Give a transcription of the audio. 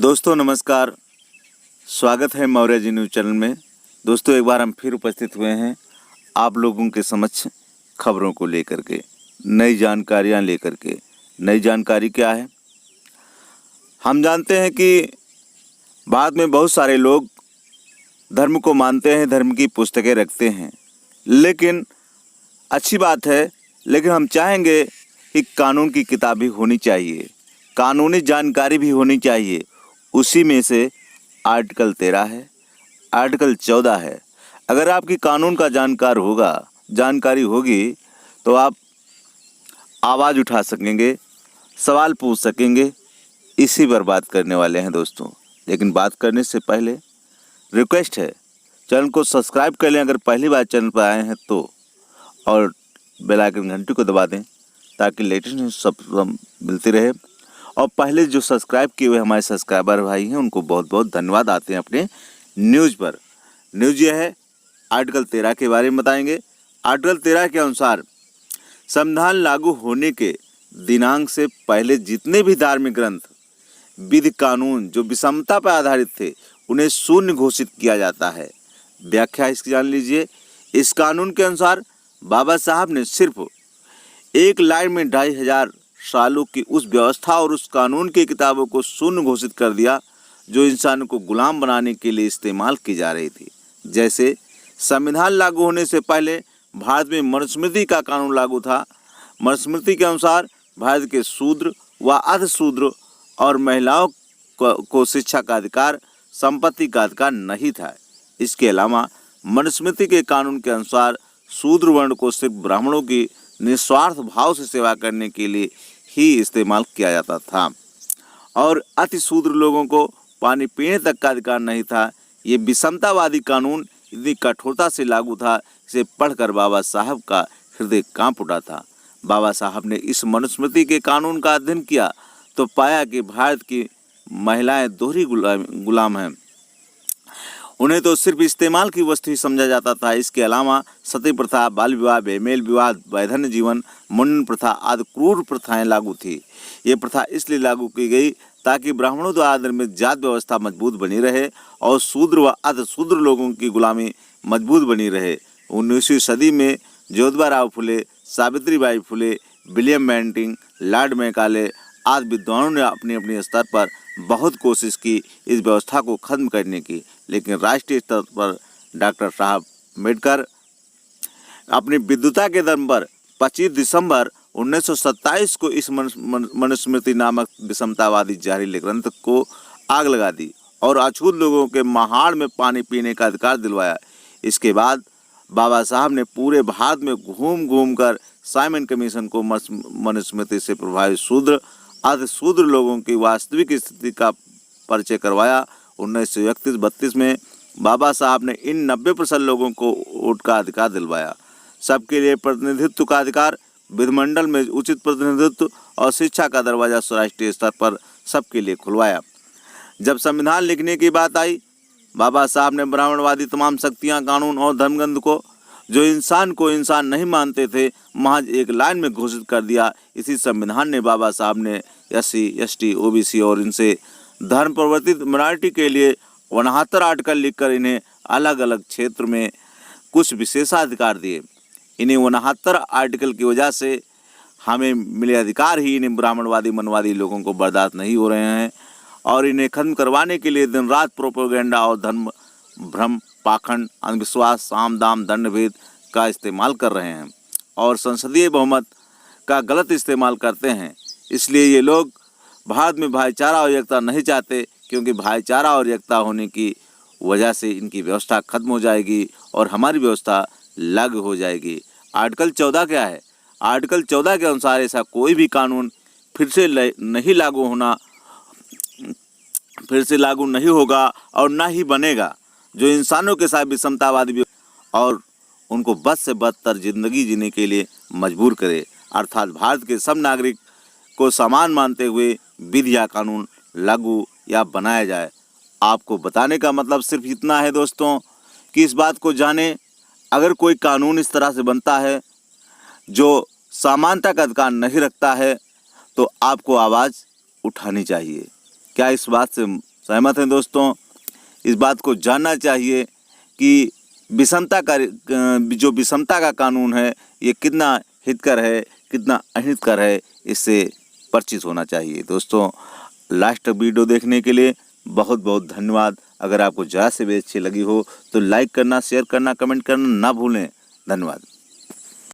दोस्तों नमस्कार, स्वागत है मौर्य जी न्यूज़ चैनल में। दोस्तों एक बार हम फिर उपस्थित हुए हैं आप लोगों के समक्ष खबरों को लेकर के, नई जानकारियां लेकर के। नई जानकारी क्या है? हम जानते हैं कि भारत में बहुत सारे लोग धर्म को मानते हैं, धर्म की पुस्तकें रखते हैं, लेकिन अच्छी बात है, लेकिन हम चाहेंगे कि कानून की किताब भी होनी चाहिए, कानूनी जानकारी भी होनी चाहिए। उसी में से आर्टिकल 13 है, आर्टिकल 14 है। अगर आपकी कानून का जानकारी होगी तो आप आवाज़ उठा सकेंगे, सवाल पूछ सकेंगे। इसी पर बात करने वाले हैं दोस्तों। लेकिन बात करने से पहले रिक्वेस्ट है, चैनल को सब्सक्राइब कर लें अगर पहली बार चैनल पर आए हैं तो, और बेल आइकन घंटी को दबा दें ताकि लेटेस्ट न्यूज़ सब मिलती रहे। और पहले जो सब्सक्राइब किए हुए हमारे सब्सक्राइबर भाई हैं उनको बहुत बहुत धन्यवाद आते हैं अपने न्यूज़ पर। न्यूज़ यह है, आर्टिकल 13 के बारे में बताएंगे। आर्टिकल 13 के अनुसार संविधान लागू होने के दिनांक से पहले जितने भी धार्मिक ग्रंथ, विधि, कानून जो विषमता पर आधारित थे उन्हें शून्य घोषित किया जाता है। व्याख्या इसकी जान लीजिए। इस कानून के अनुसार बाबा साहब ने सिर्फ एक लाइन में 2500 सालों की उस व्यवस्था और उस कानून की किताबों को शून्य घोषित कर दिया जो इंसानों को गुलाम बनाने के लिए इस्तेमाल की जा रही थी। जैसे संविधान लागू होने से पहले भारत में मनुस्मृति का कानून लागू था। मनुस्मृति के अनुसार भारत के शूद्र व अर्धशूद्र और महिलाओं को शिक्षा का अधिकार, संपत्ति का अधिकार नहीं था। इसके अलावा मनुस्मृति के कानून के अनुसार शूद्र वर्ण को सिर्फ ब्राह्मणों की निस्वार्थ भाव से सेवा करने के लिए ही इस्तेमाल किया जाता था और अति शूद्र लोगों को पानी पीने तक का अधिकार नहीं था। ये विषमतावादी कानून इतनी कठोरता से लागू था, इसे पढ़कर बाबा साहब का हृदय कांप उठा था। बाबा साहब ने इस मनुस्मृति के कानून का अध्ययन किया तो पाया कि भारत की महिलाएं दोहरी गुलाम हैं। उन्हें तो सिर्फ इस्तेमाल की वस्तु ही समझा जाता था। इसके अलावा सती प्रथा, बाल विवाह, बेमेल विवाह, वैधन्य जीवन, मुंडन प्रथा आदि क्रूर प्रथाएं लागू थी। ये प्रथा इसलिए लागू की गई ताकि ब्राह्मणों द्वारा निर्मित जात व्यवस्था मजबूत बनी रहे और शूद्र व अर्धशूद्र लोगों की गुलामी मजबूत बनी रहे। 19वीं सदी में Jyotiba Phule, Savitribai Phule, William Bentinck, Lord Macaulay आदि विद्वानों ने अपनी अपनी स्तर पर बहुत कोशिश की इस व्यवस्था को खत्म करने की, लेकिन राष्ट्रीय स्तर पर डॉक्टर साहब अम्बेडकर अपनी विद्वता के दम पर 25 दिसंबर 1927 को इस मनुस्मृति नामक विषमतावादी जहरीले ग्रंथ को आग लगा दी और अछूत लोगों के महाड़ में पानी पीने का अधिकार दिलवाया। इसके बाद बाबा साहब ने पूरे भारत में घूम घूम कर साइमन कमीशन को मनुस्मृति से प्रभावित शूद्र अर्धशूद्र लोगों की वास्तविक स्थिति का परिचय करवाया। 1931-32 में बाबा साहब ने इन 90% लोगों को वोट का अधिकार दिलवाया। सबके लिए प्रतिनिधित्व का अधिकार, विधिमंडल में उचित प्रतिनिधित्व और शिक्षा का दरवाजा राष्ट्रीय स्तर पर सबके लिए खुलवाया। जब संविधान लिखने की बात आई, बाबा साहब ने ब्राह्मणवादी तमाम शक्तियाँ, कानून और धर्मग्रंथ को जो इंसान को इंसान नहीं मानते थे महज एक लाइन में घोषित कर दिया। इसी संविधान ने बाबा साहब ने SC, ST, OBC और इनसे धर्म परिवर्तित मिनॉरिटी के लिए 69 आर्टिकल लिखकर इन्हें अलग अलग क्षेत्र में कुछ विशेषाधिकार दिए। इन्हें 69 आर्टिकल की वजह से हमें मिले अधिकार ही इन्हें ब्राह्मणवादी मनवादी लोगों को बर्दाश्त नहीं हो रहे हैं और इन्हें खत्म करवाने के लिए दिन रात प्रोपेगेंडा और धर्म भ्रम, पाखंड, अंधविश्वास, साम दाम दंड भेद का इस्तेमाल कर रहे हैं और संसदीय बहुमत का गलत इस्तेमाल करते हैं। इसलिए ये लोग भारत में भाईचारा और एकता नहीं चाहते, क्योंकि भाईचारा और एकता होने की वजह से इनकी व्यवस्था खत्म हो जाएगी और हमारी व्यवस्था लागू हो जाएगी। आर्टिकल 14 क्या है? आर्टिकल 14 के अनुसार ऐसा कोई भी कानून फिर से लागू नहीं होगा और ना ही बनेगा जो इंसानों के साथ विषमतावादी और उनको बद से बदतर जिंदगी जीने के लिए मजबूर करे। अर्थात भारत के सब नागरिक को समान मानते हुए विधि या कानून लागू या बनाया जाए। आपको बताने का मतलब सिर्फ इतना है दोस्तों कि इस बात को जाने, अगर कोई कानून इस तरह से बनता है जो समानता का अधिकार नहीं रखता है तो आपको आवाज़ उठानी चाहिए। क्या इस बात से सहमत हैं दोस्तों? इस बात को जानना चाहिए कि जो विषमता का कानून है ये कितना हितकर है, कितना अहितकर है, इससे परिचित होना चाहिए। दोस्तों, लास्ट तक वीडियो देखने के लिए बहुत बहुत धन्यवाद। अगर आपको ज़्यादा से भी अच्छी लगी हो तो लाइक करना, शेयर करना, कमेंट करना ना भूलें। धन्यवाद।